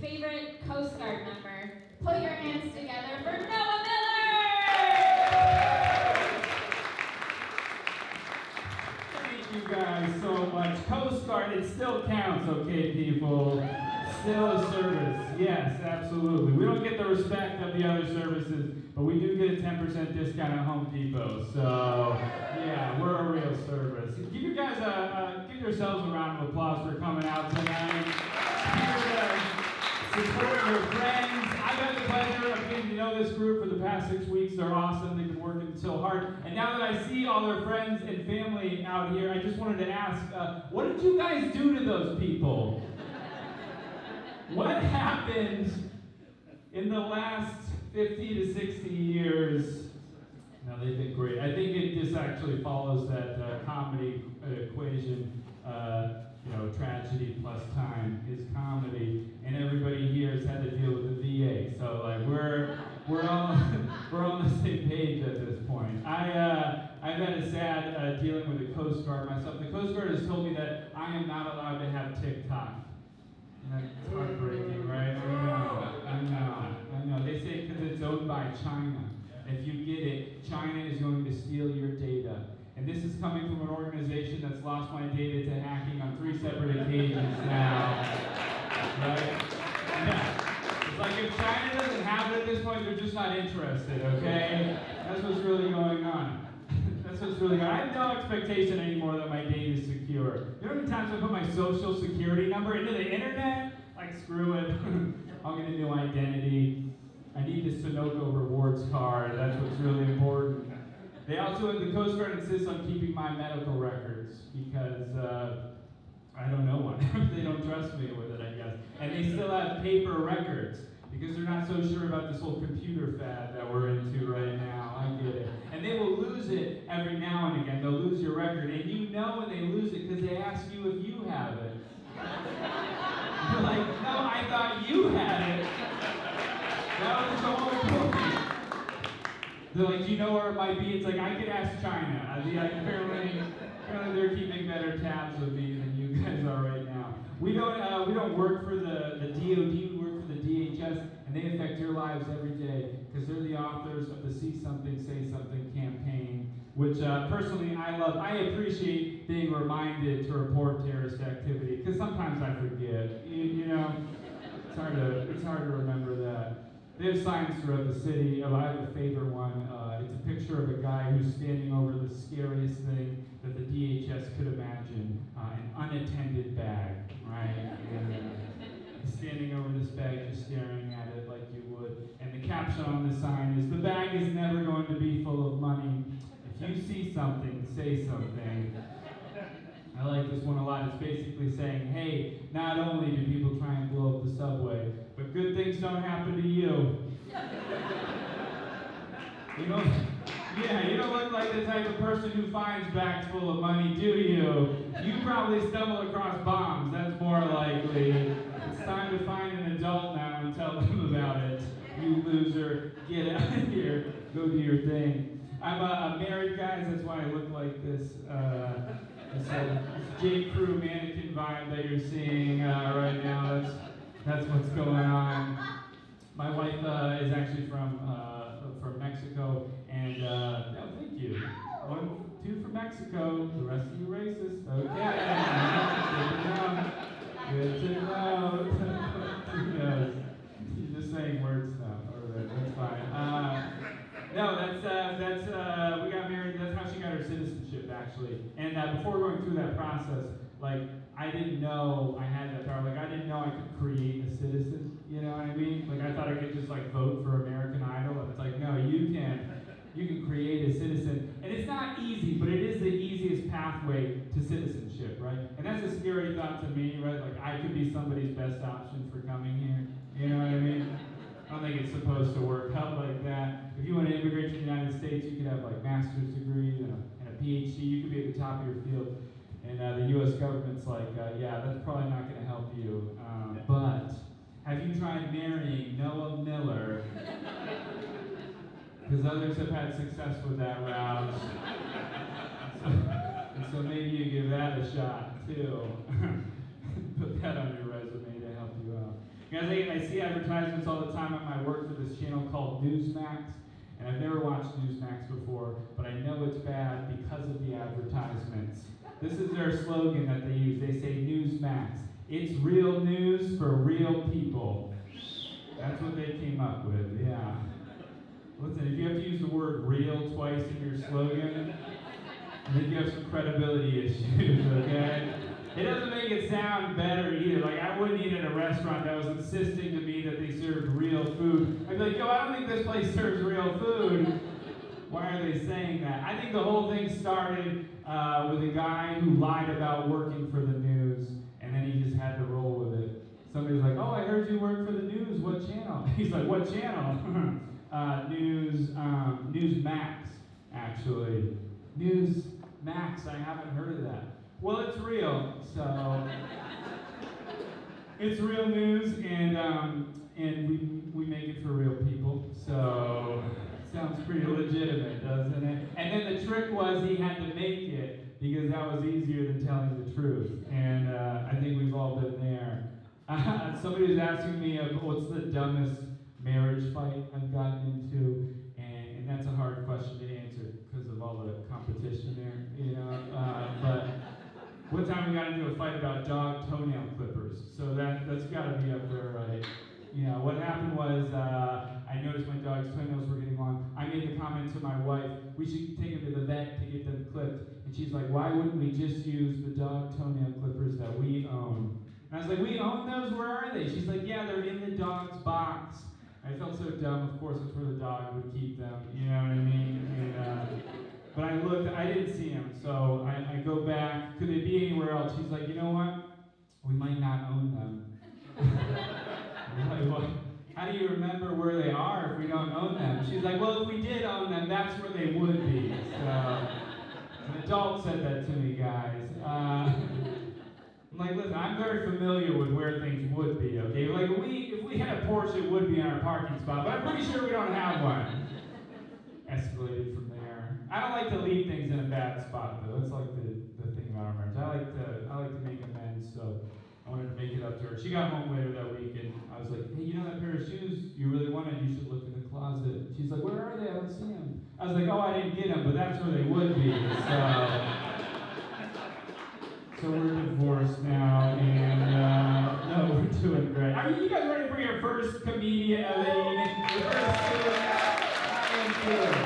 favorite Coast Guard member. Put your hands together for Noah Miller! Thank you guys so much. Coast Guard, it still counts, okay, people? Still a service. Yes, absolutely. We don't get the respect of the other services, but we do get a 10% discount at Home Depot. So, yeah, we're a real service. Give you guys give yourselves a round of applause for coming out tonight. Here to support your friends. I've had the pleasure of getting to know this group for the past 6 weeks. They're awesome. They've been working so hard. And now that I see all their friends and family out here, I just wanted to ask, what did you guys do to those people? What happened in the last 50 to 60 years? No, they've been great. I think it just actually follows that comedy equation. Tragedy plus time is comedy, and everybody here has had to deal with the VA. So like we're all on the same page at this point. I've had a sad dealing with the Coast Guard myself. The Coast Guard has told me that I am not allowed to have TikTok. That's heartbreaking, right? I know. They say because it's owned by China. If you get it, China is going to steal your data. And this is coming from an organization that's lost my data to hacking on 3 separate occasions now. Right? Yeah. It's like if China doesn't have it at this point, they're just not interested, okay? That's what's really going on. I have no expectation anymore that my data is secure. You know how many times I put my social security number into the internet? Like, screw it. I'll get a new identity. I need the Sunoco rewards card. That's what's really important. They also, the Coast Guard insists on keeping my medical records because I don't know one. They don't trust me with it, I guess. And they still have paper records because they're not so sure about this whole computer fad that we're into right now. I get it. And they will lose it every now and again. They'll lose your record. And you know when they lose it because they ask you if you have it. You're like, no, I thought you had it. That was the whole point. They're like, do you know where it might be? It's like, I could ask China. Apparently they're keeping better tabs of me than you guys are right now. We don't work for the DOD, we work for the DHS, and they affect your lives every day because they're the authors of the See Something, Say Something campaign, which personally I love. I appreciate being reminded to report terrorist activity because sometimes I forget. You know, it's hard to remember that. They have signs throughout the city. I have a favorite one. It's a picture of a guy who's standing over the scariest thing that the DHS could imagine, an unattended bag, right? And, standing over this bag, just staring at it like you would. And the caption on the sign is, "The bag is never going to be full of money. If you see something, say something." I like this one a lot. It's basically saying, hey, not only do people try and blow up the subway, but good things don't happen to you. You don't look like the type of person who finds bags full of money, do you? You probably stumble across bombs. That's more likely. It's time to find an adult now and tell them about it. You loser, get out of here. Go do your thing. I'm a married guy, that's why I look like this. This J. Crew mannequin vibe that you're seeing right now, that's what's going on. My wife is actually from Mexico, and no, thank you. 1, 2 from Mexico, the rest of you racist. Okay, good to know. Who knows? You're just saying words now. Alright, that's fine. No, that's we got married. That's how she got her citizenship, actually. And before going through that process, like I didn't know I had that power. Like I didn't know I could create a citizen. You know what I mean? Like I thought I could just like vote for American Idol, and it's like no, you can create a citizen, and it's not easy, but it is the easiest pathway to citizenship, right? And that's a scary thought to me, right? Like I could be somebody's best option for coming here. You know what I mean? I don't think it's supposed to work out like that. If you want to immigrate to the United States, you could have like master's degrees and a PhD. You could be at the top of your field. And the U.S. government's like, yeah, that's probably not going to help you. But have you tried marrying Noah Miller? Because others have had success with that route. So maybe you give that a shot too. Put that on your resume to help you out. You I see advertisements all the time at my work for this channel called Newsmax. And I've never watched Newsmax before, but I know it's bad because of the advertisements. This is their slogan that they use. They say Newsmax. It's real news for real people. That's what they came up with, yeah. Listen, if you have to use the word real twice in your slogan, I think you have some credibility issues, okay? It doesn't make it sound better either. Like, I wouldn't eat at a restaurant that was insisting to me that they served real food. I'd be like, yo, I don't think this place serves real food. Why are they saying that? I think the whole thing started with a guy who lied about working for the news, and then he just had to roll with it. Somebody's like, oh, I heard you work for the news. What channel? He's like, what channel? Newsmax, actually. Newsmax, I haven't heard of that. Well, it's real, so it's real news, and we make it for real people, so sounds pretty legitimate, doesn't it? And then the trick was he had to make it, because that was easier than telling the truth, and I think we've all been there. Somebody was asking me what's the dumbest marriage fight I've gotten into, and that's a hard question to answer because of all the competition there, you know. But one time we got into a fight about dog toenail clippers, so that's got to be up there, right? You know, what happened was I noticed my dog's toenails were getting long. I made the comment to my wife, we should take him to the vet to get them clipped. And she's like, why wouldn't we just use the dog toenail clippers that we own? And I was like, we own those? Where are they? She's like, yeah, they're in the dog's box. I felt so dumb. Of course, it's where the dog would keep them. You know what I mean? And, but I looked. I didn't see them. So I go back. Could they be anywhere else? She's like, you know what? We might not own them. I'm like, well, how do you remember where they are if we don't own them? She's like, well, if we did own them, that's where they would be. So an adult said that to me, guys. I'm like, listen, I'm very familiar with where things would be, okay? Like, if we had a Porsche, it would be in our parking spot, but I'm pretty sure we don't have one. Escalated from there. I don't like to leave things in a bad spot, though. That's like the thing about our marriage. I like to make amends, so I wanted to make it up to her. She got home later that week, and I was like, hey, you know that pair of shoes you really wanted? You should look in the closet. She's like, where are they? I don't see them. I was like, oh, I didn't get them, but that's where they would be, So we're divorced now, and no, we're doing great. Are you guys ready for your first comedian? Your first student? I am good.